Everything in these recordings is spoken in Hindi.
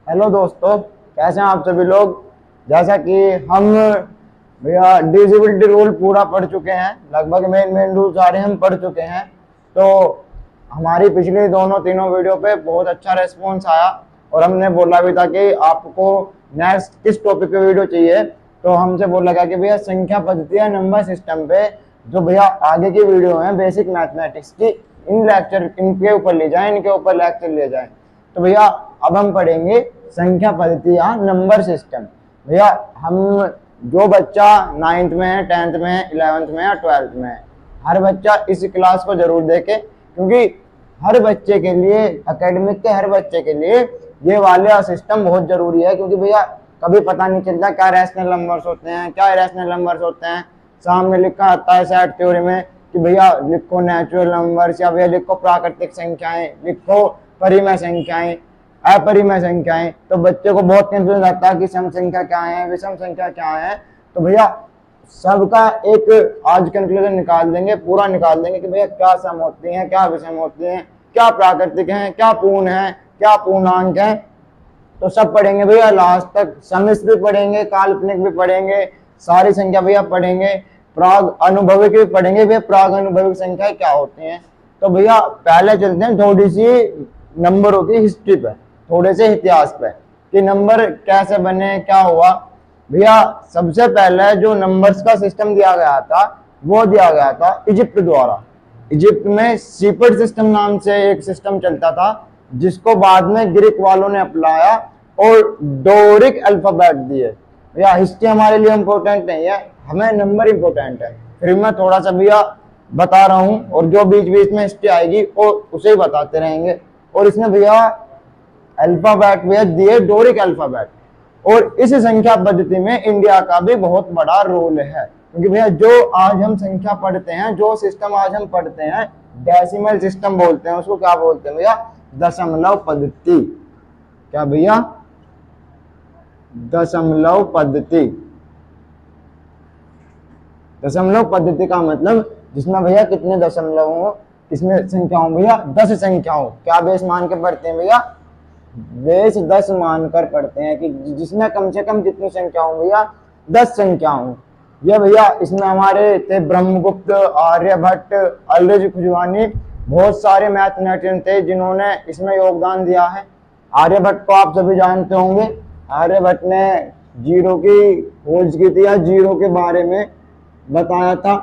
हेलो दोस्तों, कैसे हैं आप सभी लोग। जैसा कि हम भैया डिजिबिलिटी रूल पूरा पढ़ चुके हैं, लगभग मेन मेन रूल सारे हम पढ़ चुके हैं। तो हमारी पिछली दोनों तीनों वीडियो पे बहुत अच्छा रेस्पॉन्स आया और हमने बोला भी था कि आपको नेक्स्ट किस टॉपिक पे वीडियो चाहिए। तो हमसे बोला गया कि भैया संख्या पद्धति या नंबर सिस्टम पे जो भैया आगे की वीडियो है बेसिक मैथमेटिक्स की, इन लेक्चर इनके ऊपर ले जाएं, इनके ऊपर लेक्चर ले जाएं। तो भैया अब हम पढ़ेंगे संख्या पद्धति या नंबर सिस्टम। भैया हम जो बच्चा 9th में है, 10th में है, 11th में है, 12th में है, हर बच्चा इस क्लास को जरूर देखे, क्योंकि हर बच्चे के लिए, एकेडमिक के हर बच्चे के लिए ये वाला सिस्टम बहुत जरूरी है। क्योंकि भैया कभी पता नहीं चलता क्या रैशनल नंबर्स होते हैं, क्या इरेशनल नंबर्स होते हैं। सामने लिखा आता है सेट थ्योरी में कि भैया लिखो नेचुरल नंबर्स, या भैया लिखो प्राकृतिक संख्याएं, लिखो परिमेय संख्याएं, अपरिमेय संख्याएं। तो बच्चे को बहुत कंफ्यूजन आता है कि सम संख्या क्या है, विषम संख्या क्या है। तो भैया सबका एक आज कंक्लूजन निकाल देंगे, पूरा निकाल देंगे कि भैया क्या सम होती हैं, क्या विषम होती हैं, क्या प्राकृतिक हैं, क्या पूर्ण है, क्या पूर्णांक है। तो सब पढ़ेंगे भैया लास्ट तक। सम्मिश्र भी पढ़ेंगे, काल्पनिक भी पढ़ेंगे, सारी संख्या भैया पढ़ेंगे, प्राग अनुभविक भी पढ़ेंगे भैया, प्राग अनुभविक संख्या क्या होती हैं। तो भैया पहले चलते हैं थोड़ी सी नंबरों की हिस्ट्री पे, थोड़े से इतिहास पे कि नंबर कैसे बने, क्या हुआ। भैया सबसे पहले जो नंबर्स का सिस्टम दिया गया था वो दिया गया था इजिप्ट द्वारा। इजिप्ट में सीपेड सिस्टम नाम से एक सिस्टम चलता था, जिसको बाद में ग्रीक वालों ने अपनाया और डोरिक अल्फाबेट दिए। भैया हिस्ट्री हमारे लिए इंपॉर्टेंट नहीं है, हमें नंबर इंपॉर्टेंट है। फिर मैं थोड़ा सा भैया बता रहा हूँ और जो बीच बीच में हिस्ट्री आएगी और उसे ही बताते रहेंगे। और इसमें भैया अल्फाबेट भैया दिए डोरिक अल्फाबेट, और इस संख्या पद्धति में इंडिया का भी बहुत बड़ा रोल है। क्योंकि भैया जो आज हम संख्या पढ़ते हैं, जो सिस्टम आज हम पढ़ते हैं, डेसिमल सिस्टम बोलते हैं उसको। क्या बोलते हैं भैया? दशमलव पद्धति। क्या भैया? दशमलव पद्धति। दशमलव पद्धति का मतलब जिसमें भैया कितने दशमलव हो, किसमें संख्या हो भैया? 10 संख्या हो। क्या बेस मान के पढ़ते हैं भैया? बेस 10 मानकर पढ़ते हैं कि जिसमें कम से कम कितनी संख्या हो भैया? 10 संख्या हो। ये भैया इसमें हमारे थे ब्रह्मगुप्त, आर्यभट्ट, अलरिज खुजवानी, बहुत सारे मैथमेटिशियन थे जिन्होंने इसमें योगदान दिया है। आर्यभट्ट को आप सभी जानते होंगे। आर्यभट्ट ने जीरो की खोज की थी या जीरो के बारे में बताया था।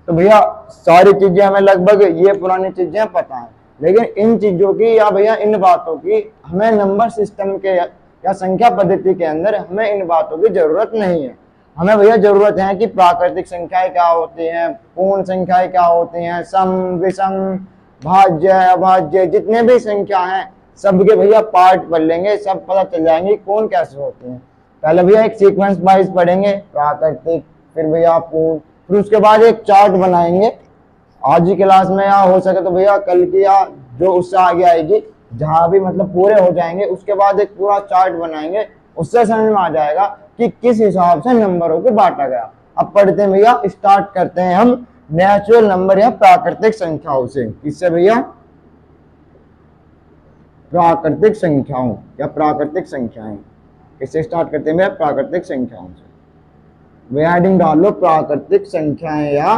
तो भैया सारी चीजें हमें लगभग ये पुरानी चीजें पता है, लेकिन इन चीजों की या भैया इन बातों की हमें नंबर सिस्टम के या संख्या पद्धति के अंदर हमें इन बातों की जरूरत नहीं है। हमें भैया जरूरत है कि प्राकृतिक संख्याएं क्या होती हैं, पूर्ण संख्याएं क्या होती हैं, सम, विषम, भाज्य, अभाज्य, जितने भी संख्या हैं सबके भैया पार्ट पढ़ लेंगे, सब पता चल जाएंगे कौन कैसे होती हैं। पहले भैया एक सीक्वेंस वाइज पढ़ेंगे प्राकृतिक, फिर भैया पूर्ण, फिर उसके बाद एक चार्ट बनाएंगे आज की क्लास में, या हो सके तो भैया कल की या जो उससे आगे आएगी, जहां भी मतलब पूरे हो जाएंगे उसके बाद एक पूरा चार्ट बनाएंगे। उससे समझ में आ जाएगा कि किस हिसाब से नंबरों को बांटा गया। अब पढ़ते हैं भैया, स्टार्ट करते हैं हम नेचुरल नंबर या प्राकृतिक संख्याओं से। किससे भैया? प्राकृतिक संख्याओं या प्राकृतिक संख्याएं। किससे स्टार्ट करते हैं भैया? प्राकृतिक संख्याओं से। वे हेडिंग डालो प्राकृतिक संख्याएं या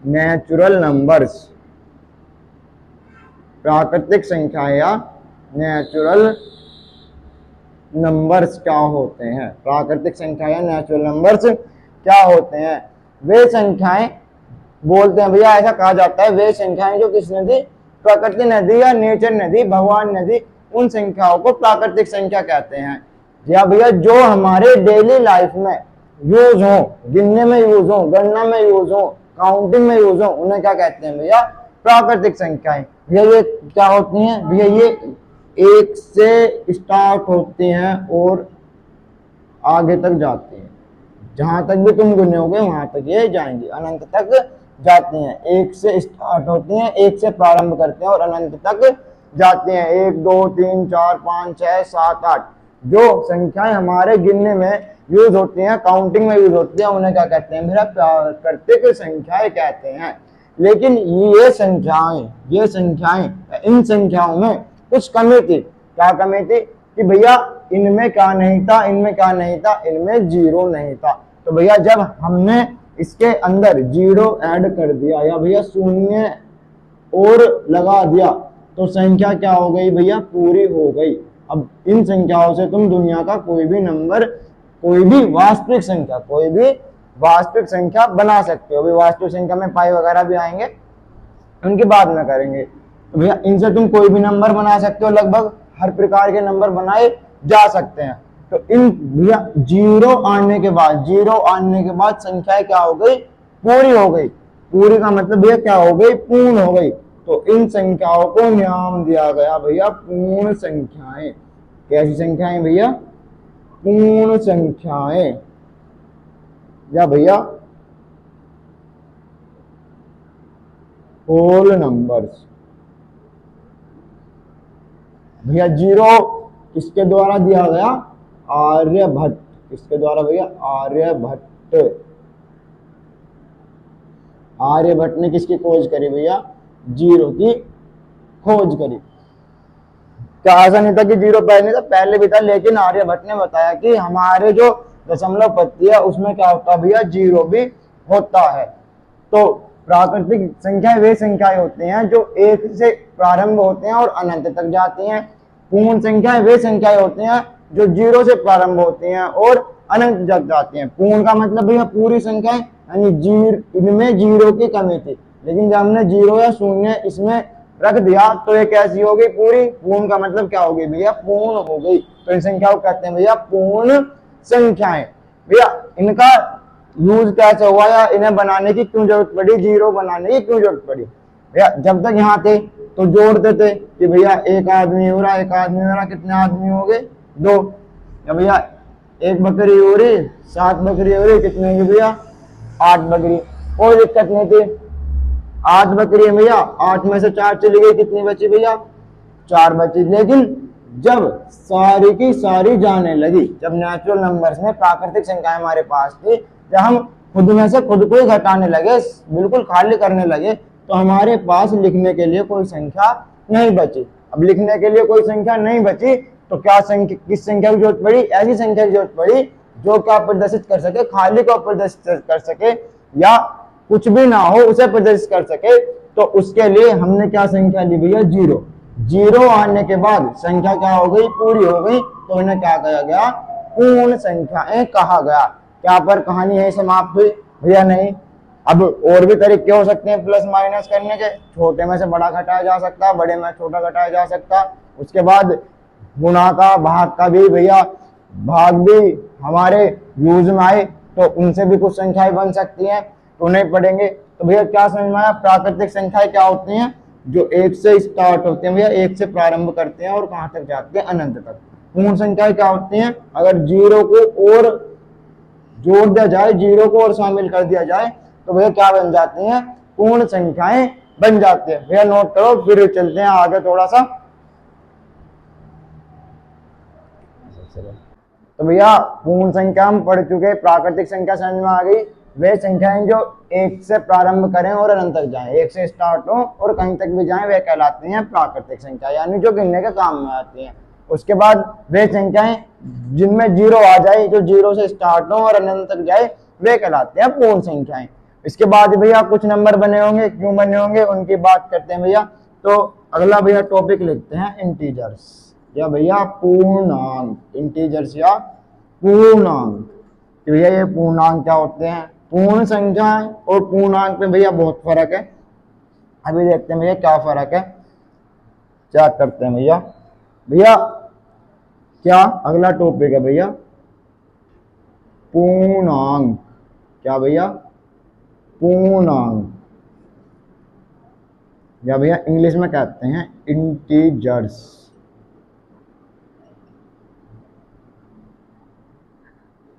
नेचुरल नंबर्स। प्राकृतिक संख्याएं या नेचुरल नंबर्स क्या होते हैं? प्राकृतिक संख्या या नेचुरल नंबर्स क्या होते हैं? वे संख्याएं बोलते हैं भैया, ऐसा कहा जाता है, वे संख्याएं जो किसने दी? प्रकृति ने दी या नेचर ने दी, भगवान ने दी, उन संख्याओं को प्राकृतिक संख्या कहते हैं। या भैया जो हमारे डेली लाइफ में यूज हो, गिनने में यूज हो, गणना में यूज हो, काउंटिंग में यूज हो, उन्हें क्या कहते हैं भैया? प्राकृतिक संख्याएं। भैया ये क्या होती हैं भैया? ये एक से स्टार्ट होती हैं और आगे तक जाती हैं। जहां तक भी तुम गिनोगे वहां तक ये जाएंगी, अनंत तक जाती हैं। एक से स्टार्ट होती हैं, एक से प्रारंभ करते हैं और अनंत तक जाती हैं। 1 2 3 4 5 6 7 8 जो संख्याएं हमारे गिनने में यूज होती हैं, काउंटिंग में यूज होती हैं, उन्हें क्या कहते हैं? मेरा प्राकृतिक संख्याएं कहते हैं। लेकिन ये संख्याएं इन संख्याओं में कुछ कमी थी। क्या कमी थी? कि भैया इनमें क्या नहीं था, इनमें क्या नहीं था, इनमें जीरो नहीं था। तो भैया जब हमने इसके अंदर जीरो ऐड कर दिया या भैया शून्य और लगा दिया तो संख्या क्या हो गई भैया, पूरी हो गई। अब इन संख्याओं से तुम दुनिया का कोई भी नंबर, कोई भी वास्तविक संख्या, कोई भी वास्तविक संख्या बना सकते हो। अभी वास्तविक संख्या में पाई वगैरह भी आएंगे, उनकी बात में करेंगे। तो भैया इनसे तुम कोई भी नंबर बना सकते हो, लगभग हर प्रकार के नंबर बनाए जा सकते हैं। तो इन भैया जीरो आने के बाद संख्या क्या हो गई, पूरी हो गई। पूरी का मतलब भैया क्या हो गई, पूर्ण हो गई। तो इन संख्याओं को नाम दिया गया भैया पूर्ण संख्याएं। कैसी संख्याएं भैया, पूर्ण संख्याएं या भैया होल नंबर्स। भैया जीरो किसके द्वारा दिया गया, आर्यभट्ट। किसके द्वारा भैया, आर्यभट्ट। आर्यभट्ट ने किसकी खोज करी भैया, जीरो की खोज करी। क्या ऐसा नहीं था कि जीरो पहले था, पहले भी था, लेकिन आर्यभट्ट ने बताया कि हमारे जो दशमलव पत्ती है उसमें क्या होता है भैया, जीरो भी होता है। तो प्राकृतिक संख्याएं वे संख्याएं होती हैं जो एक से प्रारंभ होते हैं और अनंत तक जाती हैं। पूर्ण संख्याएं वे संख्याएं होती हैं जो जीरो से प्रारंभ होती हैं और अनंत तक जाती हैं। पूर्ण का मतलब भैया पूरी संख्याएं, यानी इनमें जीरो की कमी थी, लेकिन जब हमने जीरो या शून्य इसमें रख दिया तो ये कैसी हो गई, पूरी। पूर्ण का मतलब क्या हो गई भैया, पूर्ण हो गई। तो इन संख्याओं को कहते हैं भैया पूर्ण संख्याएं। भैया इनका यूज कैसे हुआ या इन्हें बनाने की क्यों जरूरत पड़ी, जीरो बनाने की क्यों जरूरत पड़ी। भैया जब तक यहाँ थे तो जोड़ते थे कि भैया एक आदमी हो रहा, एक आदमी हो रहा, कितने आदमी हो गए, दो। या भैया एक बकरी हो रही, 7 बकरी हो रही, कितने होगी भैया, 8 बकरी। कोई दिक्कत नहीं थी, 8 बकरी है भैया, 8 में से 4 चली गई, कितनी बची भैया, 4 बची। लेकिन जब सारी की सारी जाने लगी, जब नेचुरल नंबर्स में प्राकृतिक संख्याएं हमारे पास थी, जब हम खुद में से खुद को ही घटाने लगे, बिल्कुल खाली करने लगे, तो हमारे पास लिखने के लिए कोई संख्या नहीं बची। अब लिखने के लिए कोई संख्या नहीं बची तो क्या संख्या, किस संख्या की जरूरत पड़ी, ऐसी संख्या की जरूरत पड़ी जो क्या प्रदर्शित कर सके, खाली को प्रदर्शित कर सके या कुछ भी ना हो उसे प्रदर्शित कर सके। तो उसके लिए हमने क्या संख्या ली भैया, जीरो। जीरो आने के बाद संख्या क्या हो गई, पूरी हो गई, तो इन्हें क्या कहा गया, पूर्ण संख्याएं कहा गया। क्या पर कहानी है समाप्त हुई भैया, नहीं। अब और भी तरीके हो सकते हैं प्लस माइनस करने के, छोटे में से बड़ा घटाया जा सकता है, बड़े में छोटा घटाया जा सकता है। उसके बाद गुणा का, भाग का भी भैया, भाग भी हमारे यूज में आए तो उनसे भी कुछ संख्याएं बन सकती हैं, तो नहीं पढ़ेंगे। तो भैया क्या समझ में आया, प्राकृतिक संख्याएं क्या होती हैं, जो एक से स्टार्ट होते हैं भैया, एक से प्रारंभ करते हैं और कहां तक जाते हैं, अनंत तक। पूर्ण संख्याएं क्या होती हैं, अगर जीरो को और जोड़ दिया जाए, जीरो को और शामिल कर दिया जाए तो भैया क्या बन जाती हैं, पूर्ण संख्याएं बन जाती है। भैया नोट करो, फिर चलते हैं आगे थोड़ा सा। तो भैया पूर्ण संख्या हम पढ़ चुके, प्राकृतिक संख्या समझ में आ गई। वे संख्याएं जो एक से प्रारंभ करें और अनंत तक जाएं, एक से स्टार्ट हो और कहीं तक भी जाएं, वे कहलाती हैं प्राकृतिक संख्या, यानी जो गिनने के काम में आती हैं। उसके बाद वे संख्याएं जिनमें जीरो आ जाए, जो जीरो से स्टार्ट हो और अनंत तक जाए, वे कहलाते हैं पूर्ण संख्याएं। इसके बाद भैया कुछ नंबर बने होंगे, क्यों बने होंगे उनकी बात करते हैं भैया। तो अगला भैया टॉपिक लिखते हैं इंटीजर्स या भैया पूर्णांक। इंटीजर्स या पूर्णांक। भैया ये पूर्णांक क्या होते हैं, पूर्ण संख्याएं और पूर्णांक में भैया बहुत फर्क है। अभी देखते हैं भैया क्या फर्क है, क्या करते हैं भैया। भैया क्या अगला टॉपिक है भैया, पूर्णांक। क्या भैया, पूर्णांक या भैया इंग्लिश में कहते हैं इंटीजर्स।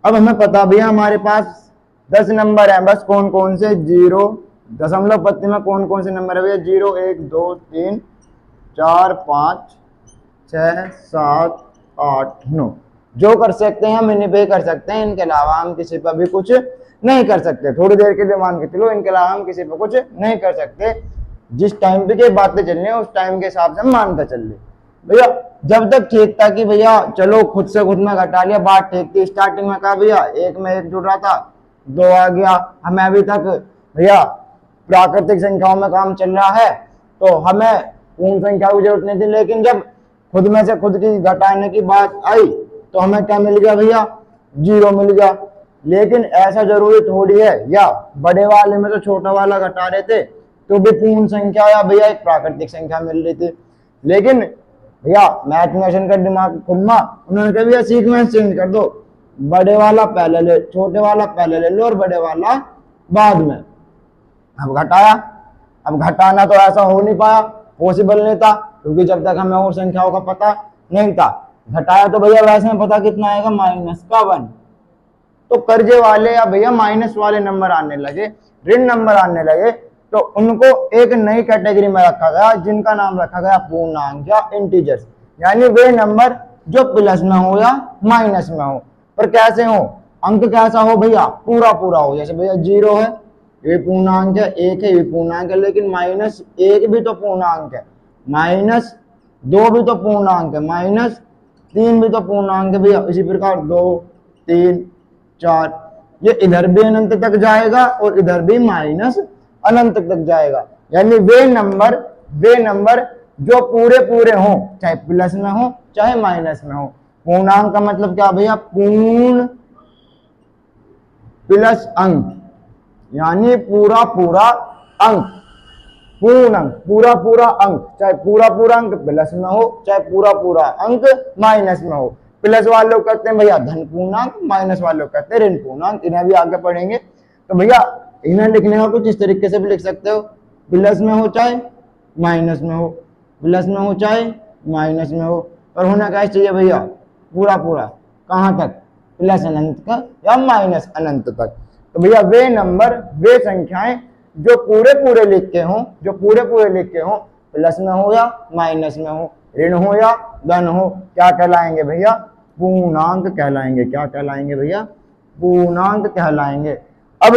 अब हमें पता भैया हमारे पास 10 नंबर है, बस कौन कौन से, जीरो, दशमलव पत्ती में कौन कौन से नंबर है भैया, 0 1 2 3 4 5 6 7 8 9। जो कर सकते हैं हम इन्हीं पे कर सकते हैं, इनके अलावा हम किसी पर भी कुछ नहीं कर सकते। थोड़ी देर के लिए मान के चलो, इनके अलावा हम किसी पर कुछ नहीं कर सकते। जिस टाइम पे के बातें चल रही है उस टाइम के हिसाब से हम मानकर चल रहे। भैया जब तक ठीक था कि भैया चलो खुद से खुद में घटा लिया, बात ठीक थी। स्टार्टिंग में कहा भैया एक में एक जुड़ रहा था, 2 आ गया। हमें अभी तक भैया प्राकृतिक संख्याओं में काम चल रहा है, तो हमें पूर्ण संख्या की जरूरत नहीं थी। लेकिन जब खुद में से खुद की घटाने की बात आई तो हमें क्या मिल गया भैया, 0 मिल गया। लेकिन ऐसा जरूरी थोड़ी है, या बड़े वाले में तो छोटा वाला घटा रहे थे तो भी पूर्ण संख्या या भैया एक प्राकृतिक संख्या मिल रही थी। लेकिन भैया मैथमेटिशियन का दिमाग घुमा, उन्होंने कहा भैया सीक्वेंस चेंज कर दो, बड़े वाला पहले ले, छोटे वाला पहले ले लो और बड़े वाला बाद में। अब घटाया, अब घटाना तो ऐसा हो नहीं पाया, पॉसिबल नहीं था, क्योंकि जब तक हमें और संख्याओं का पता नहीं था। घटाया तो भैया वैसे में पता कितना आएगा, -1। तो कर्जे वाले या भैया माइनस वाले नंबर आने लगे, ऋण नंबर आने लगे, तो उनको एक नई कैटेगरी में रखा गया जिनका नाम रखा गया पूर्णांक या इंटीजर्स, यानी वे नंबर जो प्लस में हो या माइनस में हो। पर कैसे हो, अंक कैसा हो भैया, पूरा पूरा हो। जैसे भैया 0 है, ये पूर्णांक है, 1 है, ये पूर्णांक है, लेकिन -1 भी तो पूर्णांक है, -2 भी तो पूर्णांक है, -3 भी तो पूर्णांक है भैया। इसी प्रकार 2, 3, 4, ये इधर भी अनंत तक जाएगा और इधर भी माइनस अनंत तक जाएगा। यानी वे नंबर जो पूरे पूरे हो, चाहे प्लस में हो चाहे माइनस में हो। पूर्णांक का मतलब क्या भैया, पूर्ण प्लस अंक, यानी पूरा पूरा अंक, पूर्ण अंक, पूरा पूरा अंक, चाहे पूरा पूरा अंक प्लस में हो चाहे पूरा पूरा अंक माइनस में हो। प्लस वाले लोग कहते हैं भैया धन पूर्णांक, माइनस वाले लोग कहते हैं ऋण पूर्णांक। इन्हें भी आगे पढ़ेंगे। तो भैया इन्हें लिखने का कुछ इस तरीके से भी लिख सकते हो, प्लस में हो चाहे माइनस में हो, प्लस में हो चाहे माइनस में हो, पर होना क्या चाहिए भैया, पूरा पूरा। कहाँ तक, प्लस अनंत का या माइनस अनंत तक। तो भैया वे नंबर, वे संख्याएं जो पूरे पूरे लिख के हों, जो पूरे पूरे लिख के हों, प्लस में हो या माइनस में हो, ऋण हो या धन हो, क्या कहलाएंगे भैया, पूर्णांक कहलाएंगे। क्या कहलाएंगे भैया, पूर्णांक कहलाएंगे। अब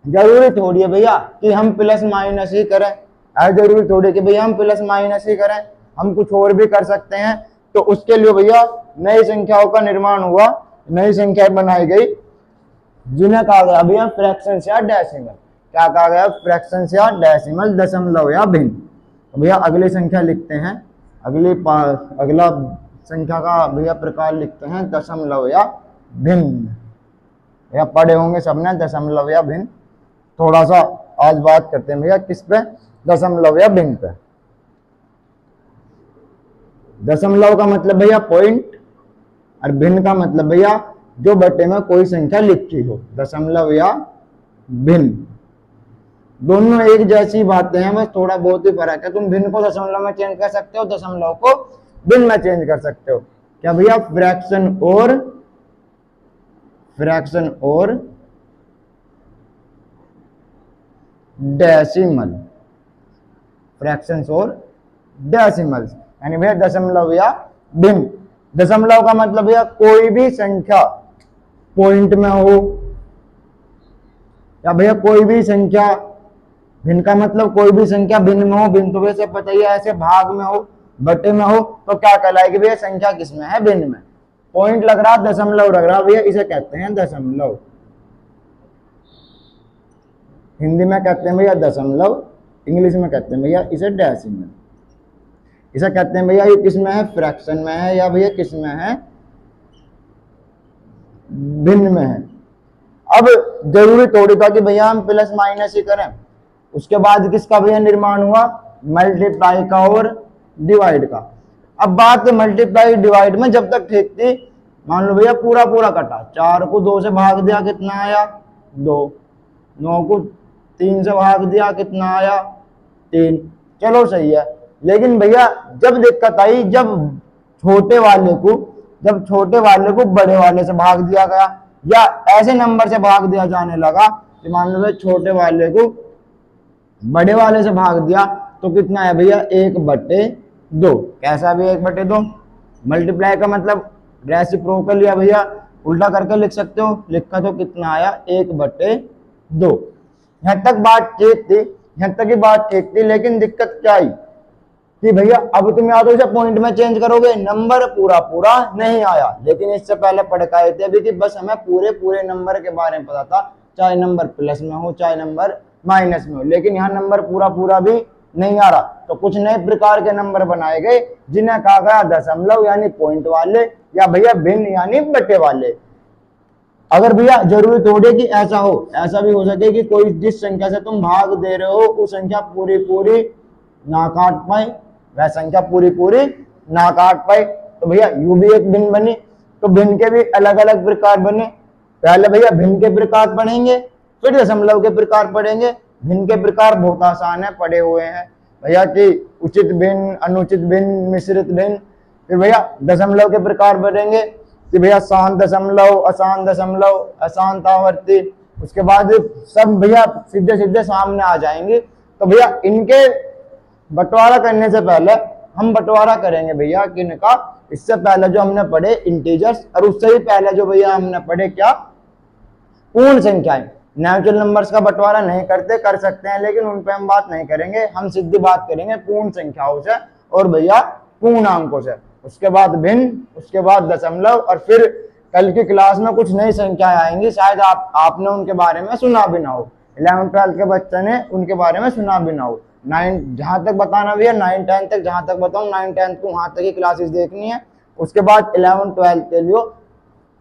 जरूरी थोड़ी है भैया कि हम प्लस माइनस ही करें, जरूरी थोड़ी कि भैया हम प्लस माइनस ही करें, हम कुछ और भी कर सकते हैं। तो उसके लिए भैया नई संख्याओं का निर्माण हुआ, नई संख्याएं बनाई गई जिन्हें कहा गया भैया फ्रैक्शंस या डेसिमल। क्या कहा गया, फ्रैक्शंस या डेसिमल, दशमलव या भिन्न। तो भैया अगली संख्या लिखते हैं, अगला संख्या का भैया प्रकार लिखते हैं दशमलव या भिन्न। भैया पढ़े होंगे सबने दशमलव या भिन्न। थोड़ा सा आज बात करते हैं भैया किस पे, दशमलव या भिन्न पे। दशमलव का मतलब भैया पॉइंट, और भिन्न का मतलब भैया जो बटे में कोई संख्या लिखी हो। दशमलव या भिन्न दोनों एक जैसी बातें हैं, बस थोड़ा बहुत ही फर्क है। तुम भिन्न को दशमलव में चेंज कर सकते हो, दशमलव को भिन्न में चेंज कर सकते हो। क्या भैया, फ्रैक्शन और डेसिमल, फ्रैक्शंस और डेसिमल्स, यानी भैया दशमलव या भिन्न। दशमलव का मतलब भैया कोई भी संख्या पॉइंट में हो, या भैया कोई भी संख्या, भिन्न का मतलब कोई भी संख्या भिन्न में हो। भिन्न तो वैसे पता ही है, ऐसे भाग में हो, बटे में हो, तो क्या कहलाएगी भैया, संख्या किसमें है, भिन्न में। पॉइंट लग रहा, दशमलव लग रहा भैया, इसे कहते हैं दशमलव। हिंदी में कहते हैं भैया दशमलव, इंग्लिश में कहते हैं भैया इसे डेसिमल। इसे कहते हैं भैया ये किसमें है, फ्रैक्शन में है, या भैया किसमें है, भिन्न में है। अब जरूरी थोड़ी था कि भैया हम प्लस माइनस ही करें। उसके बाद किसका भैया निर्माण हुआ, मल्टीप्लाई का और डिवाइड का। अब बात मल्टीप्लाई डिवाइड में जब तक ठीक थी, मान लो भैया पूरा पूरा कटा, 4 को 2 से भाग दिया, कितना आया 2, 9 को 3 से भाग दिया, कितना आया 3, चलो सही है। लेकिन भैया जब दिक्कत आई, जब छोटे वाले को बड़े वाले से भाग दिया गया, या ऐसे नंबर से भाग दिया जाने लगा कि मान लो छोटे वाले को बड़े वाले से भाग दिया, तो कितना है भैया 1/2। कैसा भी 1/2, मल्टीप्लाई का मतलब रेसिप्रोकल, या भैया उल्टा करके लिख सकते हो, लिखा तो कितना आया 1/2। यहाँ तक बात ठीक थी, यहाँ तक की बात ठीक थी। लेकिन दिक्कत क्या आई कि भैया अब तुम या तो इसे पॉइंट में चेंज करोगे, नंबर पूरा पूरा नहीं आया। लेकिन इससे पहले पढ़ के आए थे अभी कि बस हमें पूरे पूरे नंबर के बारे में पता था, चाहे नंबर प्लस में हो चाहे नंबर माइनस में हो। लेकिन यहाँ नंबर पूरा पूरा भी नहीं आ रहा, तो कुछ नए प्रकार के नंबर बनाए गए जिन्हें कहा गया दशमलव यानी पॉइंट वाले, या भैया भिन्न यानी बटे वाले। अगर भैया जरूरी थोड़ी कि ऐसा हो, ऐसा भी हो सके कि कोई जिस संख्या से तुम भाग दे रहे हो वो संख्या पूरी पूरी ना काट पाए, वह संख्या पूरी पूरी ना काट पाए। तो भैया यू भी एक भिन्न बनी। तो भिन्न के भी अलग अलग प्रकार बने। पहले भैया भिन्न के प्रकार पढ़ेंगे, फिर दशमलव के प्रकार पढ़ेंगे। भिन्न के प्रकार बहुत आसान है, पढ़े हुए हैं भैया कि उचित भिन्न, अनुचित भिन्न, मिश्रित भिन्न। फिर भैया दशमलव के प्रकार पढ़ेंगे कि भैया शांत दशमलव, अशांत दशमलव, अशांत आवर्ती। उसके बाद सब भैया सीधे सीधे सामने आ जाएंगे। तो भैया इनके बंटवारा करने से पहले हम बंटवारा करेंगे भैया किनका, इससे पहले जो हमने पढ़े इंटीजर्स, और उससे ही पहले जो भैया हमने पढ़े क्या, पूर्ण संख्याएं। नेचुरल नंबर्स का बंटवारा नहीं करते, कर सकते हैं लेकिन उन पे हम बात नहीं करेंगे। हम सीधी बात करेंगे पूर्ण संख्याओं से और भैया पूर्णांकों से। उसके बाद भिन्न, उसके बाद दशमलव, और फिर कल की क्लास में कुछ नई संख्याएं आएंगी, शायद आपने उनके बारे में सुना भी ना हो। 11th 12th के बच्चे ने उनके बारे में सुना भी ना हो। 9 जहां तक बताना भैया 9 10 तक, जहां तक बताऊं 9 10 को वहां तक की क्लासेस देखनी है। उसके बाद 11 12 के लिए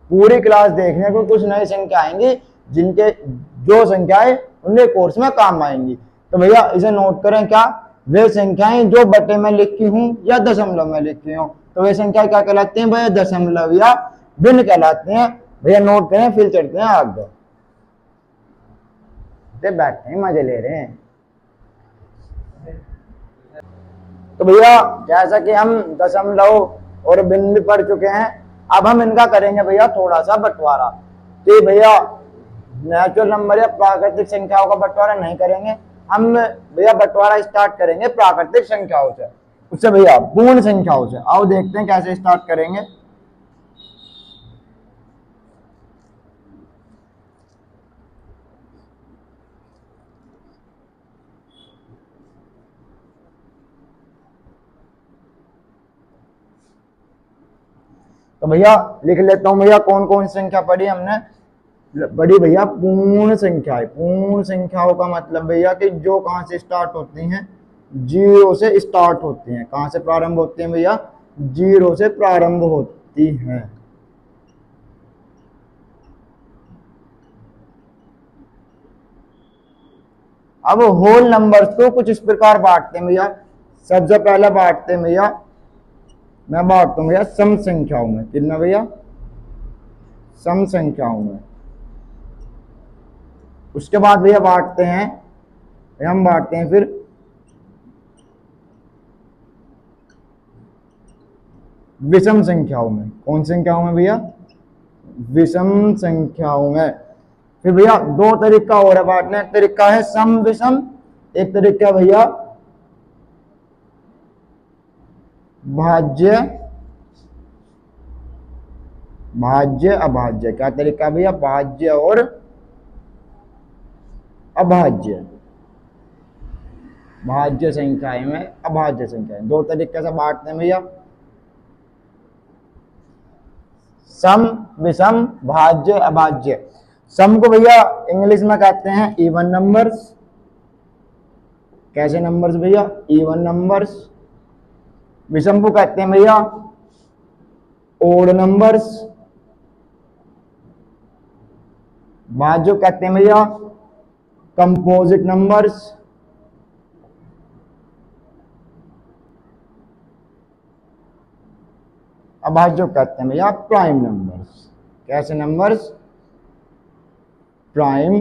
पूरी क्लास देखने को कुछ नई संख्या आएंगी जिनके जो संख्याएं उनके कोर्स में काम आएंगी। तो भैया इसे नोट करें, क्या वे संख्याएं जो बटे में लिखी हूं या दशमलव में लिखी हूं, तो वे संख्या क्या कहलाती हैं भैया, दशमलव या भिन्न कहलाती हैं। भैया नोट करें, फिर चढ़ते हैं आगे। बैठे हैं मजे ले रहे हैं। तो भैया जैसा कि हम दशमलव और भिन्न भी पढ़ चुके हैं, अब हम इनका करेंगे भैया थोड़ा सा बंटवारा। तो भैया नेचुरल नंबर या प्राकृतिक संख्याओं का बंटवारा नहीं करेंगे हम भैया, बंटवारा स्टार्ट करेंगे प्राकृतिक संख्याओं से, उससे भैया पूर्ण संख्याओं से। आओ देखते हैं कैसे स्टार्ट करेंगे। तो भैया लिख लेता हूं भैया कौन कौन सी संख्या पढ़ी हमने। बड़ी भैया पूर्ण संख्याएं। पूर्ण संख्याओं का मतलब भैया कि जो कहां से स्टार्ट होती हैं, 0 से स्टार्ट होती हैं। कहां से प्रारंभ होती हैं भैया, 0 से प्रारंभ होती हैं। अब होल नंबर्स को कुछ इस प्रकार बांटते हैं भैया। सबसे पहले बांटते हैं भैया, मैं बांटता हूं भैया सम संख्याओं में। कितना भैया, सम संख्याओं में। उसके बाद भैया बांटते हैं, हम बांटते हैं फिर विषम संख्याओं में। कौन संख्याओं में भैया, विषम संख्याओं में। फिर भैया दो तरीका और है बांटने, एक तरीका है सम विषम, एक तरीका भैया भाज्य भाज्य अभाज्य। क्या तरीका भैया, भाज्य और अभाज्य। भाज्य संख्याएं में अभाज्य संख्याएं, दो तरीके से बांटते हैं भैया, सम विषम भाज्य अभाज्य। सम को भैया इंग्लिश में कहते हैं इवन नंबर्स। कैसे नंबर्स भैया, इवन नंबर्स। विषम को कहते हैं भैया ओड नंबर्स। भाज्य कहते हैं भैया कंपोजिट नंबर्स। अभाज्य कहते हैं भैया प्राइम नंबर्स। कैसे नंबर्स, प्राइम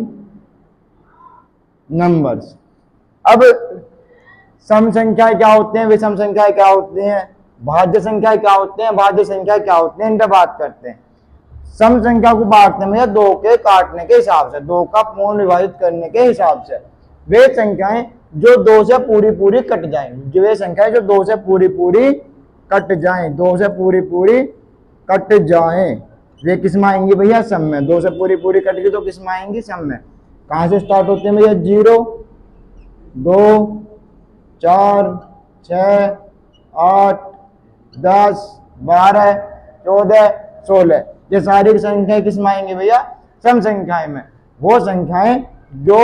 नंबर्स। अब सम संख्याएं क्या होते हैं, विषम संख्याएं क्या होती हैं, भाज्य संख्याएं क्या होते हैं, भाज्य संख्याएं क्या होते हैं, इन पर बात करते हैं। सम संख्या को बांटते हैं भैया दो के काटने के हिसाब से, दो का पूर्ण विभाजित करने के हिसाब से। वे संख्याएं जो दो से पूरी पूरी कट जाएं, जो वे संख्याएं जो दो से पूरी पूरी कट जाएं, दो से पूरी पूरी कट जाएं, वे किस में आएंगी भैया, सम में। दो से पूरी पूरी कट गई तो किस में आएंगी, सम में। कहां से स्टार्ट होते हैं भैया, 0 2 4 6 8, 10, 12, 14, 16, ये सारी संख्याएं किस में आएंगी भैया? सम संख्याएं में। वो संख्याएं जो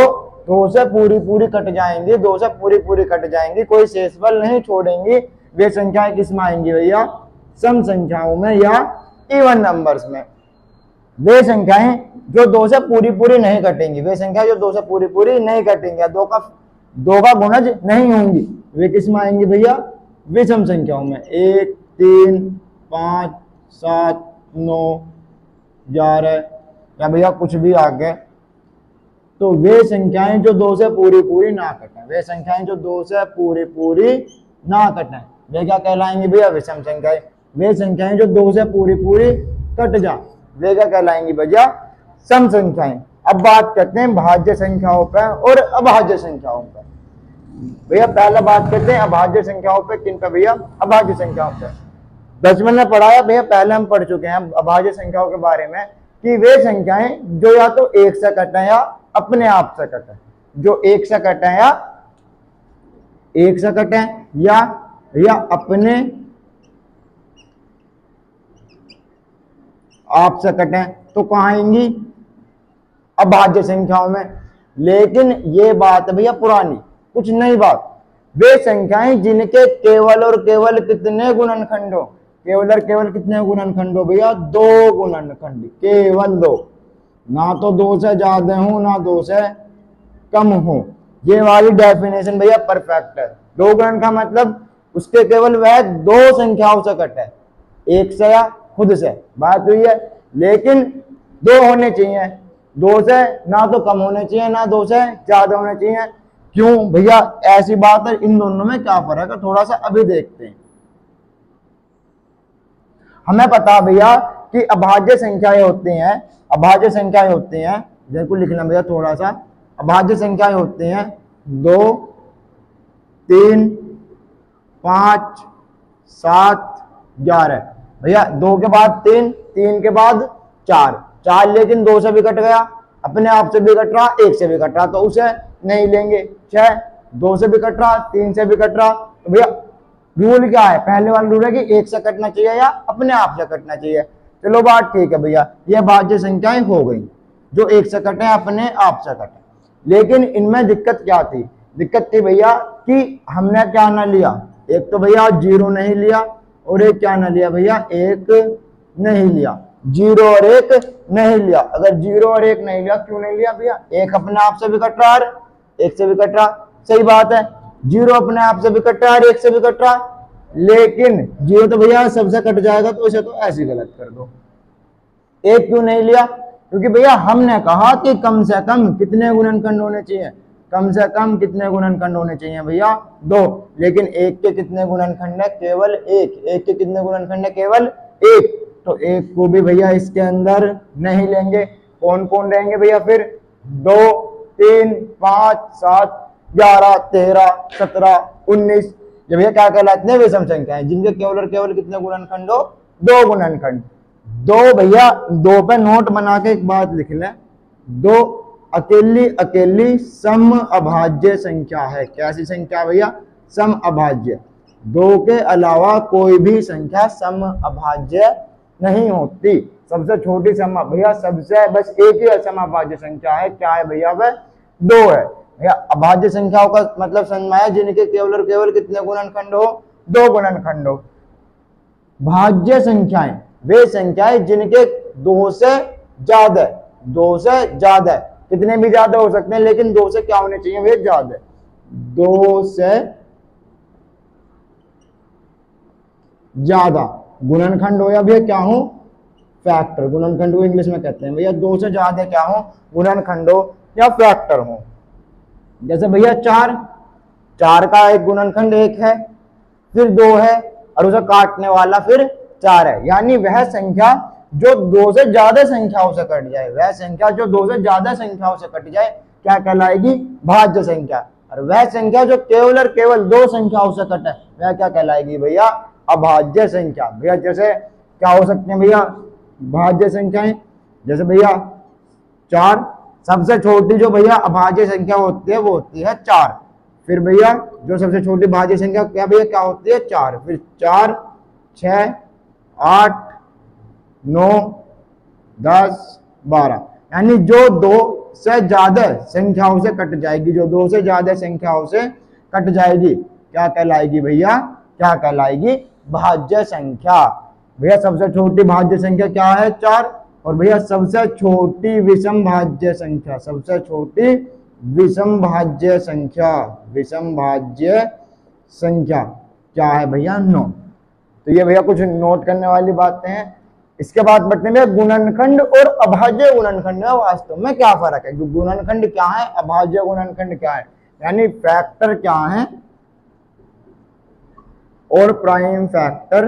2 से पूरी पूरी कट जाएंगी, 2 से पूरी पूरी कट जाएंगी, कोई शेषफल नहीं छोड़ेंगी, वे संख्याएं किस में आएंगी भैया? सम संख्याओं में या इवन नंबर्स में। वे संख्याएं जो 2 से पूरी पूरी नहीं कटेंगी, वे संख्या जो 2 से पूरी पूरी नहीं कटेंगी, 2 का गुणज नहीं होंगी, वे किस में आएंगी भैया? विषम संख्याओं में। 1, 3, 5, 7, 9, 11 या भैया कुछ भी आगे। तो वे संख्याएं जो 2 से पूरी पूरी ना कटें, वे संख्याएं जो 2 से पूरी पूरी ना कटें, वे क्या कहलाएंगे भैया? विषम संख्याएं। वे संख्याएं जो 2 से पूरी पूरी कट जाए, वे क्या कहलाएंगी भैया? सम संख्याएं। अब बात करते हैं भाज्य संख्याओं पर और अभाज्य संख्याओं पर। भैया पहला बात करते हैं अभाज्य संख्याओं पे। किन पे भैया? अभाज्य संख्याओं पे। 10वें में पढ़ाया भैया, पहले हम पढ़ चुके हैं अभाज्य संख्याओं के बारे में कि वे संख्याएं जो या तो 1 से कटें या अपने आप से कटें, जो 1 से कटें या 1 से कटें या अपने आप से कटें, तो कहाँ आएंगी? अभाज्य संख्याओं में। लेकिन ये बात भैया पुरानी, कुछ नई बात। वे संख्याएं जिनके केवल और केवल कितने गुणनखंड हो? केवल और केवल कितने गुणनखंड हो भैया? 2 गुणनखंड, केवल 2, ना तो 2 से ज्यादा हो ना 2 से कम हो। ये वाली डेफिनेशन भैया परफेक्ट है। 2 गुणनखंड मतलब उसके केवल वह 2 संख्याओं से कटे, 1 से या खुद से, बात हुई है। लेकिन 2 होने चाहिए, 2 से ना तो कम होने चाहिए ना 2 से ज्यादा होने चाहिए। क्यों भैया ऐसी बात है? इन दोनों में क्या फर्क है थोड़ा सा अभी देखते हैं। हमें पता भैया कि अभाज्य संख्याएं होती हैं, अभाज्य संख्याएं होती हैं, जिनको लिखना भैया थोड़ा सा। अभाज्य संख्याएं होती हैं 2, 3, 5, 7, 11। भैया 2 के बाद 3, 3 के बाद 4, 4 लेकिन 2 से भी कट गया, अपने आप से भी कट रहा, 1 से भी कट रहा, तो उसे नहीं लेंगे। 6, 2 से भी कट रहा, 3 से भी कट रहा। तो भैया रूल क्या है? पहले वाला रूल है कि 1 से कटना चाहिए या अपने आप से कटना चाहिए। चलो बात ठीक है भैया, ये भाज्य संख्याएं हो गई जो 1 से कटे अपने आप से कटे। लेकिन इनमें दिक्कत क्या थी? दिक्कत थी भैया कि हमने क्या ना लिया, एक तो भैया 0 नहीं लिया और एक क्या ना लिया भैया? 1 नहीं लिया। 0 और 1 नहीं लिया। अगर 0 और 1 नहीं लिया, क्यों नहीं लिया भैया? 1 अपने आप से भी कट रहा है, 1 से भी कट रहा, सही बात है। 0 अपने आप से भी कट रहा है, 1 से भी कट रहा, लेकिन 0 तो भैया सबसे कट जाएगा, तो इसे तो ऐसे गलत कर दो। 1 क्यों नहीं लिया? क्योंकि भैया हमने कहा कि कम से कम कितने गुणनखंड होने चाहिए? कम से कम कितने गुणनखंड होने चाहिए भैया? 2। लेकिन 1 के कितने गुणनखंड है? केवल 1। 1 के कितने गुणनखंड है? केवल 1। तो 1 को भी भैया इसके अंदर नहीं लेंगे। कौन कौन रहेंगे भैया फिर? 2, 3, 5, 7, 11, 13, 17, 19। ये भैया क्या कहलाते हैं? विषम संख्याएं, जिनके केवल और केवल कितने गुणनखंड हो? 2 गुणनखंड। 2 भैया 2 पे नोट बना के एक बात लिख लें, 2 अकेली अकेली सम अभाज्य संख्या है। कैसी संख्या भैया? सम अभाज्य। 2 के अलावा कोई भी संख्या सम अभाज्य नहीं होती। सबसे छोटी सम भैया सबसे बस एक ही सम अभाज्य संख्या है, क्या है भैया? वह 2 है। भैया अभाज्य संख्याओं का मतलब समझ है जिनके केवल और केवल कितने गुणनखंड हो? 2 गुणनखंड हो। भाज्य संख्याएं वे संख्याएं जिनके 2 से ज्यादा, 2 से ज्यादा, कितने भी ज्यादा हो सकते हैं, लेकिन 2 से क्या होने चाहिए? वे ज्यादा, 2 से ज्यादा गुणनखंड हो या भैया क्या हो? फैक्टर। गुणनखंड को इंग्लिश में कहते हैं भैया 2 से ज्यादा क्या हो? गुणनखंड हो या फैक्टर हो। जैसे भैया 4 का एक गुणनखंड 1 है, फिर 2 है और उसे काटने वाला फिर 4 है। यानी वह संख्या जो 2 से ज्यादा संख्याओं से कट जाए, वह संख्या जो 2 से ज्यादा संख्याओं से कट जाए क्या कहलाएगी? भाज्य संख्या। और वह संख्या जो केवल और केवल 2 संख्याओं से कटे, वह क्या कहलाएगी भैया? अभाज्य संख्या। भैया जैसे क्या हो सकते हैं भैया भाज्य संख्याएं? जैसे भैया 4, सबसे छोटी जो भैया अभाज्य संख्या होती है वो होती है 4। फिर भैया जो सबसे छोटी भाज्य संख्या क्या भैया क्या होती है 4, फिर 4 6 8 9 10 12, यानी जो 2 से ज्यादा संख्याओं से कट जाएगी, जो 2 से ज्यादा संख्याओं से कट जाएगी क्या कहलाएगी भैया, क्या कहलाएगी, भाज्य संख्या। भैया सबसे छोटी भाज्य संख्या क्या है 4, और भैया सबसे छोटी विषम भाज्य संख्या, सबसे छोटी विषम भाज्य संख्या, विषम भाज्य संख्या क्या है भैया 9। तो ये भैया कुछ नोट करने वाली बातें हैं। इसके बाद बढ़ते हैं गुणनखंड और अभाज्य गुणनखंड में वास्तव में क्या फर्क है। गुणनखंड क्या है, अभाज्य गुणनखंड क्या है, यानी फैक्टर क्या है और प्राइम फैक्टर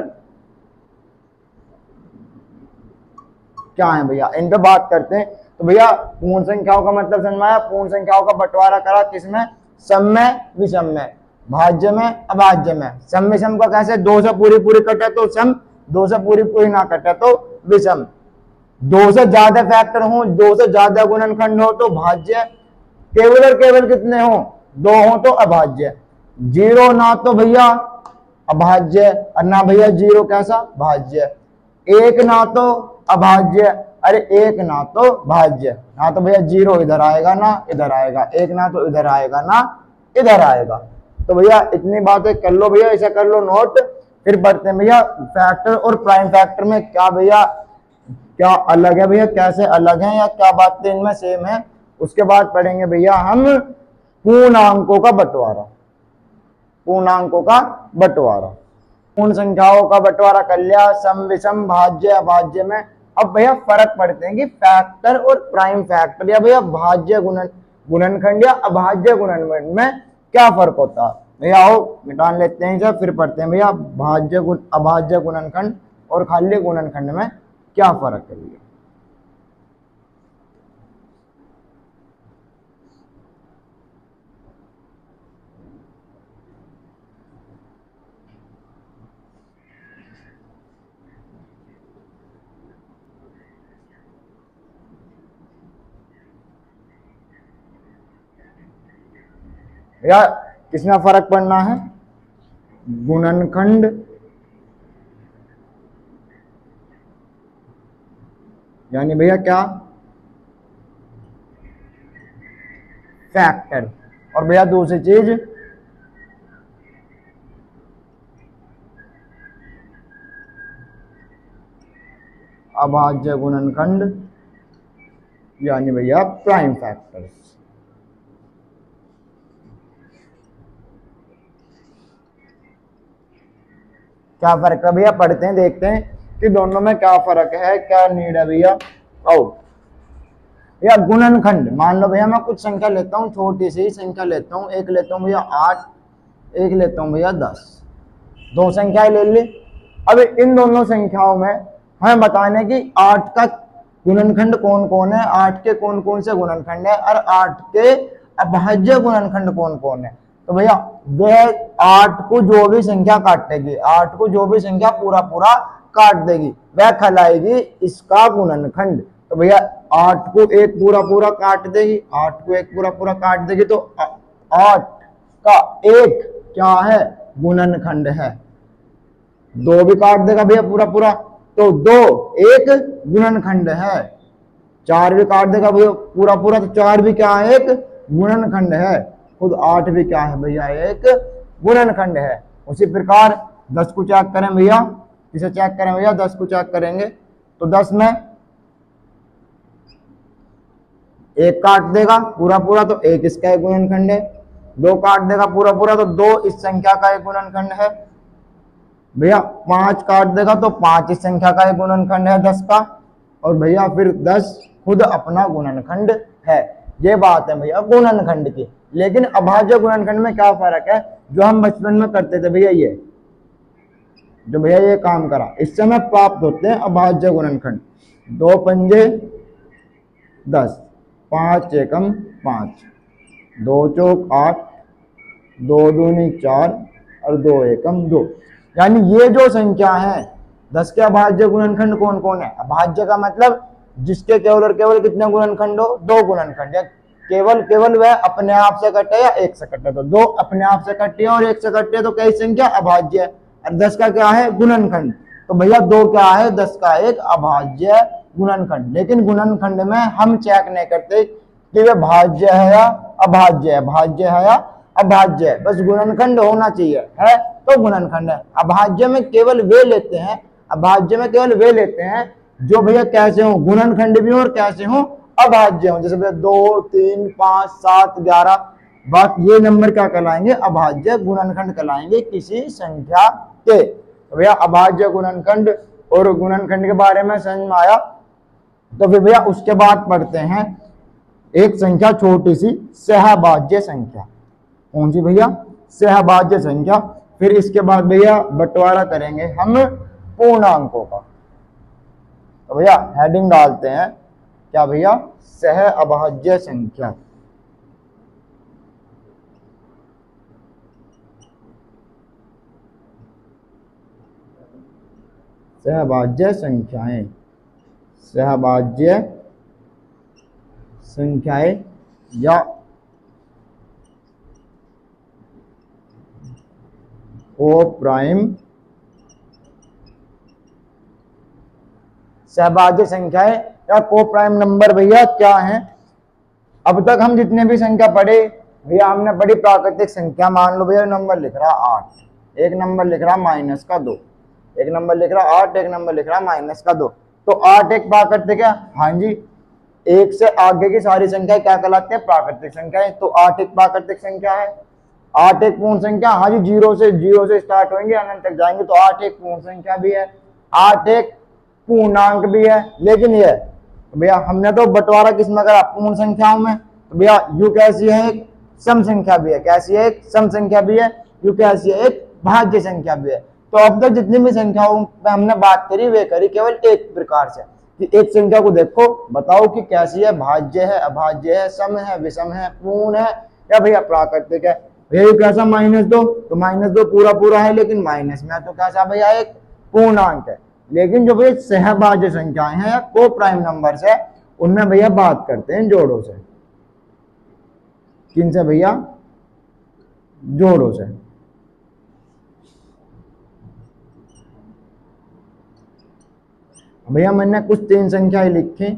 क्या है भैया, इन पे बात करते हैं। तो भैया पूर्ण संख्याओं का मतलब समझ में आया, पूर्ण संख्याओं का बंटवारा करा किसमें, सम में विषम में, भाज्य में अभाज्य में। सम विषम का कैसे, 2 से पूरी पूरी कटे तो सम, 2 से पूरी पूरी ना कटे तो विषम। 2 से ज्यादा फैक्टर हो, 2 से ज्यादा गुणनखंड हो तो भाज्य, केवल और केवल कितने हो 2 हो तो अभाज्य, 0 ना तो भैया अभाज्य और ना भैया 0 कैसा भाज्य, 1 ना तो अभाज्य, अरे 1 ना तो भाज्य, ना तो भैया 0 इधर आएगा ना इधर आएगा, 1 ना तो इधर आएगा ना इधर आएगा। तो भैया इतनी बातें कर लो भैया, ऐसा कर लो नोट। फिर बढ़ते हैं भैया फैक्टर और प्राइम फैक्टर में क्या भैया क्या अलग है भैया, कैसे अलग है या क्या बातें इनमें सेम है। उसके बाद पढ़ेंगे भैया हम पूर्णांकों का बंटवारा, पूर्णांकों का बंटवारा। पूर्ण संख्याओं का बंटवारा कर लिया सम विषम भाज्य अभाज्य में। अब भैया फर्क पढ़ते हैं कि फैक्टर और प्राइम फैक्टर या भैया भाज्य गुणनखंड या अभाज्य गुणनखंड में क्या फर्क होता है। भैया आओ मिटान लेते हैं इसे, फिर पढ़ते हैं भैया भाज्य अभाज्य गुणनखंड और खाली गुणनखंड में क्या फर्क है भैया। भैया किसमें फर्क पड़ना है, गुणनखंड यानी भैया क्या फैक्टर, और भैया दूसरी चीज अभाज्य गुणनखंड यानी भैया प्राइम फैक्टर। क्या फर्क है भैया, पढ़ते हैं देखते हैं कि दोनों में क्या फर्क है, क्या नीड है भैया। आओ भैया गुणनखंड, मान लो भैया मैं कुछ संख्या लेता हूँ, छोटी सी संख्या लेता हूँ, एक लेता हूँ भैया 8, एक लेता हूँ भैया 10, 2 संख्याएं ले ली। अब इन दोनों संख्याओं में हमें बताने की 8 का गुणनखंड कौन कौन है, 8 के कौन कौन से गुणनखंड है और 8 के अभाज्य गुणनखंड कौन कौन है। तो भैया वह 8 को जो भी संख्या काटेगी, 8 को जो भी संख्या पूरा पूरा काट देगी वह कहलाएगी इसका गुणनखंड। तो भैया 8 को एक पूरा पूरा काट देगी, 8 को एक पूरा पूरा काट देगी तो 8 का एक क्या है गुणनखंड है। 2 भी काट देगा भैया पूरा पूरा तो 2 एक गुणनखंड है। 4 भी काट देगा भैया पूरा पूरा तो 4 भी क्या है एक गुणनखंड है। खुद 8 भी क्या है भैया एक गुणनखंड है। उसी प्रकार 10 को चेक करें भैया, इसे चेक करें भैया, 10 को चेक करेंगे तो 10 में 1 काट देगा पूरा पूरा तो 1 इसका एक गुणनखंड है। 2 काट देगा पूरा पूरा तो 2 इस संख्या का एक गुणनखंड है। भैया 5 काट देगा तो 5 इस संख्या का एक गुणनखंड है 10 का। और भैया फिर 10 खुद अपना गुणनखंड है। ये बात है भैया गुणनखंड की। लेकिन अभाज्य गुणनखंड में क्या फर्क है, जो हम बचपन में करते थे भैया, ये जो भैया ये काम करा इससे हमें प्राप्त होते हैं अभाज्य गुणनखंड। 2 पंजे 10, 5 एकम 5, 2 चौक 8, 2 दूनी 4 और 2 एकम 2। यानी ये जो संख्या है 10 के अभाज्य गुणनखंड कौन कौन है। अभाज्य का मतलब जिसके केवल और केवल कितने गुणनखंड हो, 2 गुणनखंड। केवल केवल वह अपने आप से कटे या एक से कटे। तो 2 अपने आप से कटे और एक से कटे तो कैसी संख्या? अभाज्य है। और 10 का क्या है? गुणनखंड। तो भैया 2 क्या है? 10 का एक अभाज्य गुणनखंड। लेकिन गुणनखंड में हम चेक नहीं करते कि वह भाज्य है या अभाज्य है, भाज्य है या अभाज्य है, बस गुणनखंड होना चाहिए, है तो गुणनखंड है। अभाज्य में केवल वे लेते हैं, अभाज्य में केवल वे लेते हैं जो भैया कैसे हो? गुणनखंड भी हो और कैसे हो? अभाज्य हो। जैसे भैया 2, 3, 5, 7, 11, बाकी ये नंबर क्या कहलाएंगे? अभाज्य गुणनखंड कहलाएंगे किसी संख्या के। तो भैया अभाज्य गुणनखंड और गुणनखंड के बारे में समझ में आया। तो फिर भैया उसके बाद पढ़ते हैं एक संख्या छोटी सी, सहभाज्य संख्या। कौन सी भैया? सहभाज्य संख्या। फिर इसके बाद भैया बंटवारा करेंगे हम पूर्णांकों का। तो भैया हेडिंग डालते हैं क्या भैया? सहअभाज्य संख्या। सहभाज्य संख्याएं, सहभाज्य संख्याएं या कोप्राइम सहभाज्य संख्याएं या कोप्राइम नंबर भैया क्या है? अब तक हम जितने भी संख्या पढ़े भैया, हमने पढ़ी प्राकृतिक संख्या। मान लो भैया नंबर लिख रहा 8, एक नंबर लिख रहा -2, एक नंबर लिख रहा 8, एक नंबर लिख रहा -2। तो 8 एक प्राकृतिक है, हाँ जी। 1 से आगे की सारी संख्या क्या कहलाती है? प्राकृतिक संख्याएं। तो 8 एक प्राकृतिक संख्या है। 8 एक पूर्ण संख्या, हाँ जी। 0 से स्टार्ट होंगे, अनंत तक जाएंगे, तो 8 एक पूर्ण संख्या भी है, 8 एक पूर्णांक भी है। लेकिन ये भैया हमने तो बंटवारा किसमें करा? पूर्ण संख्याओं में। तो भैया यू कैसी है? एक सम संख्या भी है। कैसी है? एक सम संख्या भी है। यू कैसी है? एक भाज्य संख्या भी है। तो अब तक जितनी भी संख्याओं पे हमने बात करी वे करी केवल एक प्रकार से कि एक संख्या को देखो, बताओ कि कैसी है? भाज्य है, अभाज्य है, सम है, विषम है, पूर्ण है या भैया प्राकृतिक है। भैया कैसा? -2। तो -2 पूरा पूरा है, लेकिन माइनस में है, तो कैसा भैया? एक पूर्णांक है। लेकिन जो भैया सहभाज्य संख्याएं हैं या को प्राइम नंबर्स है, उनमें भैया बात करते हैं जोड़ों से। किन से भैया? जोड़ों से। भैया मैंने कुछ 3 संख्याएं लिखी,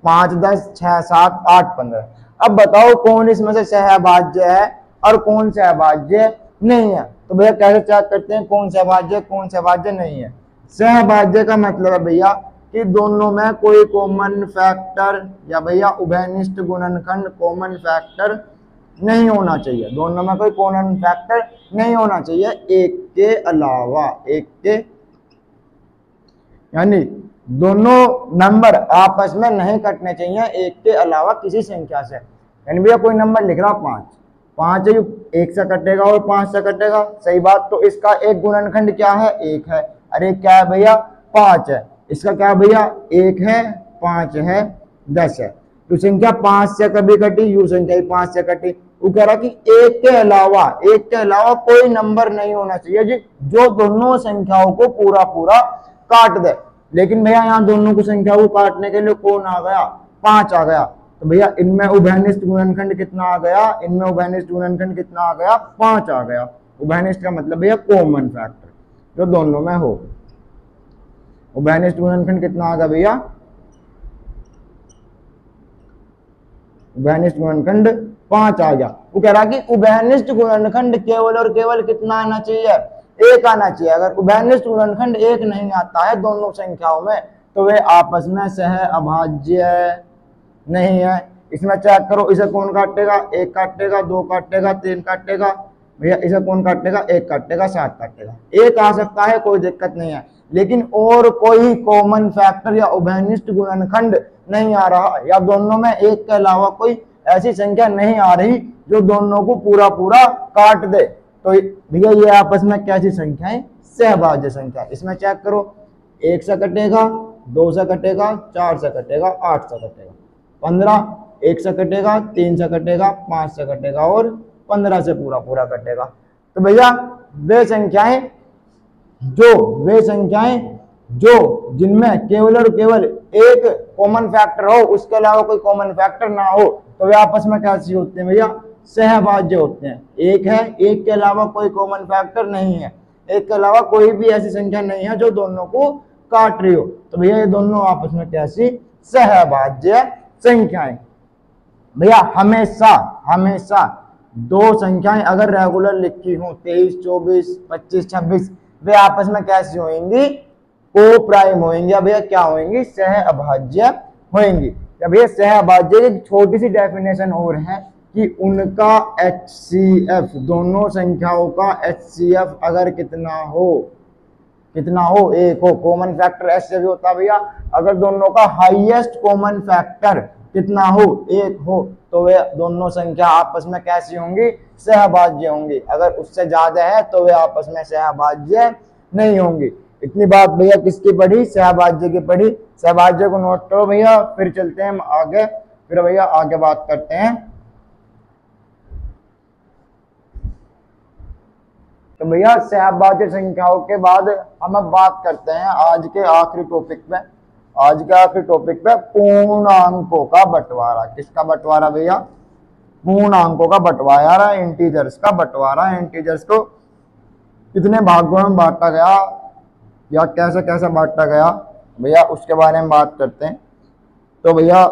5, 10, 6, 7, 8, 15। अब बताओ कौन इसमें से सहभाज्य है और कौन सहभाज्य नहीं है। तो भैया कैसे चेक करते हैं कौन सहभाज्य कौन सहभाज्य नहीं है? सहभाज्य का मतलब है भैया कि दोनों में कोई कॉमन फैक्टर या भैया उभयनिष्ठ गुणनखंड कॉमन फैक्टर नहीं होना चाहिए। दोनों में कोई कॉमन फैक्टर नहीं होना चाहिए, एक के अलावा, एक के, यानी दोनों नंबर आपस में नहीं कटने चाहिए एक के अलावा किसी संख्या से। यानी भैया कोई नंबर लिख रहा 5 है, 1 से कटेगा और 5 से कटेगा, सही बात। तो इसका एक गुणनखंड क्या है? 1 है। अरे क्या है भैया? 5 है। इसका क्या भैया? 1 है, 5 है, 10 है। तो संख्या 5 से कभी कटी, यू संख्या 5 से कटी। वो कह रहा कि एक के अलावा कोई नंबर नहीं होना चाहिए जी जो दोनों संख्याओं को पूरा पूरा काट दे। लेकिन भैया यहाँ दोनों को संख्या को काटने के लिए कौन आ गया? 5 आ गया। तो भैया इनमें उभयनिष्ठ गुणनखंड कितना आ गया? इनमें उभयनिष्ठ गुणनखंड कितना आ गया? 5 आ गया। उभयनिष्ठ का मतलब भैया कॉमन फैक्टर जो दोनों में हो। उभयनिष्ठ गुणनखंड कितना आ गया भैया? उभयनिष्ठ गुणनखंड 5 आ गया। वो कह रहा कि उभयनिष्ठ गुणनखंड केवल और केवल कितना आना चाहिए? 1 आना चाहिए। अगर उभयनिष्ठ गुणनखंड 1 नहीं आता है दोनों संख्याओं में तो वे आपस में सहअभाज्य नहीं है। इसमें चेक करो, इसे कौन काटेगा? 1 काटेगा, 2 काटेगा, 3 काटेगा। भैया इसे कौन काटेगा? 1 काटेगा, 7 काटेगा। 1 आ सकता है, कोई दिक्कत नहीं है, लेकिन और कोई कॉमन फैक्टर या उभयनिष्ठ गुणनखंड नहीं आ रहा, या दोनों में 1 के अलावा कोई ऐसी संख्या नहीं आ रही जो दोनों को पूरा पूरा काट दे। तो भैया ये आपस में कैसी संख्या है? सहभाज्य संख्या। इसमें चेक करो, 1 से कटेगा, 2 से कटेगा, 4 से कटेगा, 8 से कटेगा, 15, 1 से कटेगा, 3 से कटेगा, 5 से कटेगा और 15 से पूरा पूरा कटेगा। तो भैया वे संख्याएं जो जिनमें केवल और केवल एक कॉमन फैक्टर हो, उसके अलावा कोई कॉमन फैक्टर ना हो, तो वे आपस में कैसी होते हैं भैया, सहभाज्य होते हैं। एक है, एक के अलावा कोई कॉमन फैक्टर नहीं है, एक के अलावा कोई भी ऐसी संख्या नहीं है जो दोनों को काट रही हो, तो भैया ये दोनों आपस में कैसी, सहभाज्य संख्याएं। भैया हमेशा हमेशा दो संख्याएं अगर रेगुलर लिखी हो 23, 24, 25, 26, वे आपस में कैसी होंगी, को प्राइम होंगी, या भैया क्या होंगी, सहअभाज्य होंगी। या भैया सहअभाज्य की छोटी सी डेफिनेशन और है कि उनका HCF, दोनों संख्याओं का HCF अगर कितना हो, एक हो, कॉमन फैक्टर एस से भी होता है भैया, अगर दोनों का हाईएस्ट कॉमन फैक्टर कितना हो, एक हो, तो वे दोनों संख्या आपस में कैसी होंगी, सहभाज्य होंगी। अगर उससे ज्यादा है तो वे आपस में सहभाज्य नहीं होंगी। इतनी बात भैया किसकी पढ़ी, सहभाज्य की पढ़ी। सहभाज्य को नोट करो भैया, फिर चलते हैं हम आगे, फिर भैया आगे बात करते हैं। तो भैया सहभाज्य संख्याओं के बाद हम अब बात करते हैं आज के आखिरी टॉपिक पे, पूर्णांकों का बंटवारा। किसका बंटवारा भैया, पूर्णांकों का बंटवारा, इंटीजर्स का बंटवारा। इंटीजर्स को कितने भागों में बांटा गया या कैसे कैसे बांटा गया भैया, उसके बारे में बात करते हैं। तो भैया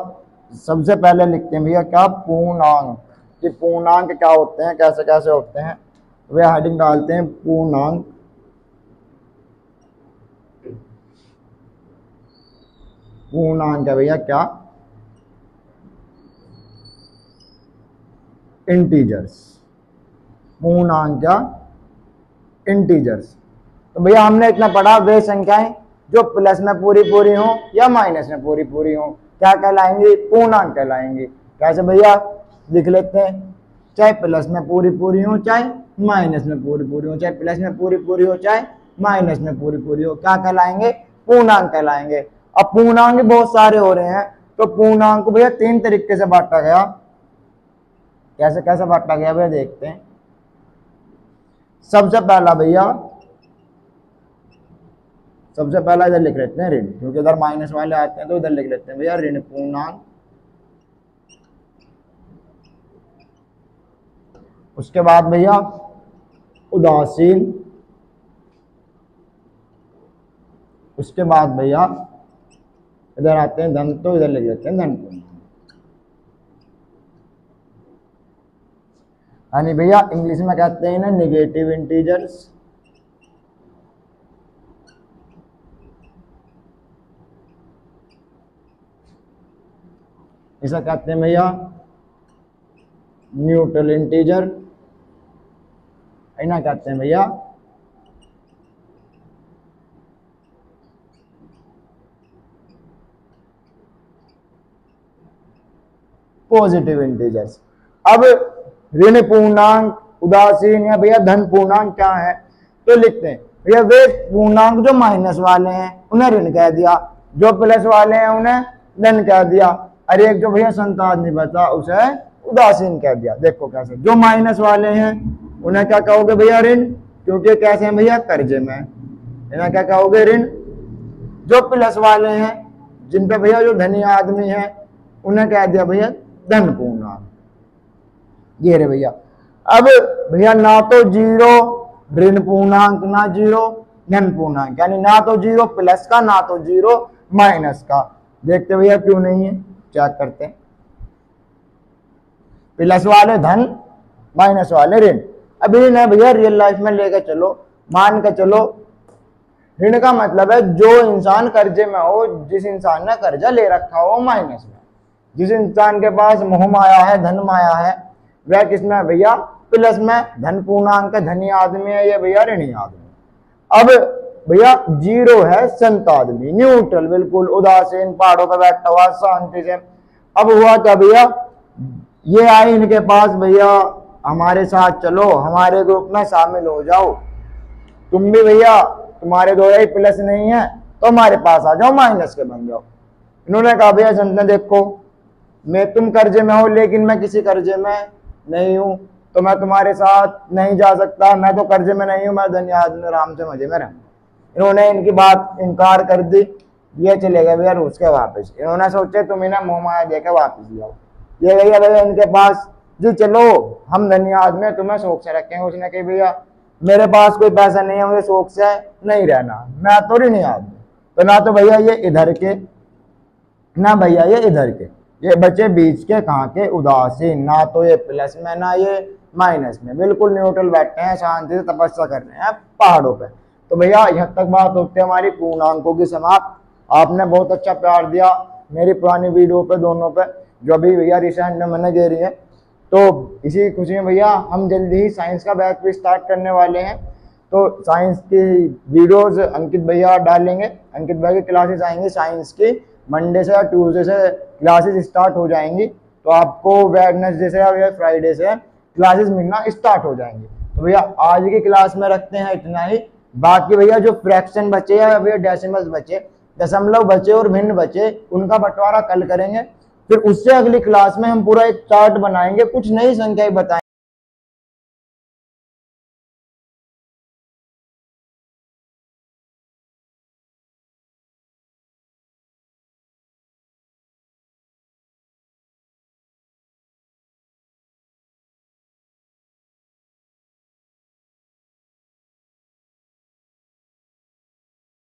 सबसे पहले लिखते हैं भैया क्या, पूर्णांक, कि पूर्णांक क्या होते हैं, कैसे कैसे होते हैं। वे हेडिंग डालते हैं पूर्णांक। पूर्णांक है भैया क्या, इंटीजर्स। पूर्णांक क्या, इंटीजर्स। तो भैया हमने इतना पढ़ा, वे संख्याएं जो प्लस में पूरी पूरी हो या माइनस में पूरी पूरी हो क्या कहलाएंगी, पूर्णांक कहलाएंगी। कैसे भैया लिख लेते हैं, चाहे प्लस में पूरी पूरी हो चाहे माइनस में पूरी पूरी हो, चाहे प्लस में पूरी पूरी हो चाहे माइनस में पूरी पूरी हो, क्या कहलाएंगे, पूर्णांक कहलाएंगे। अब पूर्णांक बहुत सारे हो रहे हैं, तो पूर्णांक को भैया तीन तरीके से बांटा गया। कैसे कैसे बांटा गया भैया देखते हैं। सबसे पहला इधर लिख लेते हैं ऋण, क्योंकि इधर माइनस वाले आते हैं तो इधर लिख लेते हैं भैया ऋण पूर्णांक। उसके बाद भैया उदासीन। उसके बाद भैया इधर आते हैं धन, तो इधर लिख लेते हैं धन पूर्णांक। यानी भैया इंग्लिश में कहते हैं ना नेगेटिव इंटीजर्स। इसे कहते हैं भैया न्यूट्रल इंटीजर। इन्हें कहते हैं भैया पॉजिटिव इंटीजर्स। अब ऋण पूर्णांक, उदासीन या भैया धन पूर्णांक क्या है, तो लिखते हैं भैया वे पूर्णांक जो माइनस वाले हैं उन्हें ऋण कह दिया, जो प्लस वाले हैं उन्हें धन कह दिया, और एक जो भैया संतान नहीं बचा उसे उदासीन कह दिया। देखो कैसे, जो माइनस वाले हैं उन्हें क्या कहोगे भैया ऋण, क्योंकि कैसे हैं भैया कर्जे में, इन्हें क्या कहोगे ऋण। जो प्लस वाले हैं जिन पे भैया जो धनी आदमी है उन्हें कह दिया भैया धन पूर्णांक। ये रे भैया। अब भैया ना तो जीरो ऋण पूर्णांक, ना जीरो धन पूर्णांक, यानी ना तो जीरो प्लस का ना तो जीरो माइनस का। देखते भैया क्यों नहीं है, चेक करते हैं। प्लस वाले धन, माइनस वाले ऋण। अब ऋण है भैया रियल लाइफ में लेकर चलो, मान के चलो ऋण का मतलब है जो इंसान कर्जे में हो, जिस इंसान ने कर्जा ले रखा हो माइनस में, जिस इंसान के पास मोह माया है, धन माया है, वह किसमें है भैया प्लस में। धन पूर्णांक धनी आदमी है, ये भैया ऋणी आदमी। अब भैया जीरो है संत आदमी, न्यूट्रल बिल्कुल उदासीन, पहाड़ों पर बैठा हुआ शांति से। अब हुआ क्या भैया, ये आए इनके पास भैया हमारे साथ चलो, हमारे ग्रुप में शामिल हो जाओ, तुम भी भैया तुम्हारे दो ही प्लस नहीं है तो हमारे पास आ जाओ, माइनस के बन जाओ। इन्होंने कहा भैया संत ने देखो मैं तुम कर्जे में हो लेकिन मैं किसी कर्जे में नहीं हूं, तो मैं तुम्हारे साथ नहीं जा सकता, मैं तो कर्जे में नहीं हूं, मैं धनी आदमी आराम से मजे में रहूं। इन्होंने इनकी बात इनकार कर दी, ये चले गए भैया रूस के वापस। इन्होंने सोचे तुम इन्हें मोह माया देकर वापस जाओ। ये भैया भैया इनके पास, जी चलो हम धनी आदमी है, तुम्हें शौक से रखेंगे। उसने कही भैया मेरे पास कोई पैसा नहीं है, मुझे शौक से नहीं रहना, मैं थोड़ी नहीं आदमी। तो ना तो भैया ये इधर के, ना भैया ये इधर के, ये बच्चे बीच के, कहाँ के, उदासीन, ना तो ये प्लस में ना ये माइनस में, बिल्कुल न्यूट्रल बैठे हैं, शांति से तपस्या कर रहे हैं पहाड़ों पे। तो भैया यहाँ तक बात होती है हमारी पूर्णांकों की समाप्त। आपने बहुत अच्छा प्यार दिया मेरी पुरानी वीडियो पे, दोनों पे, जो अभी भैया रिसेंट में मैंने दे रही है। तो इसी खुशी में भैया हम जल्दी ही साइंस का बैच भी स्टार्ट करने वाले हैं। तो साइंस की वीडियोस अंकित भैया डालेंगे, अंकित भाई की क्लासेस आएंगी साइंस की, मंडे से या ट्यूसडे से क्लासेस स्टार्ट हो जाएंगी। तो आपको वेडनेसडे से या फ्राइडे से क्लासेस मिलना स्टार्ट हो जाएंगी। तो भैया आज की क्लास में रखते हैं इतना ही। बाकी भैया जो फ्रैक्शन बचे या भैया डेसिमल्स बचे, दशमलव बचे और भिन्न बचे, उनका बंटवारा कल करेंगे। फिर उससे अगली क्लास में हम पूरा एक चार्ट बनाएंगे, कुछ नई संख्याएं बताएंगे।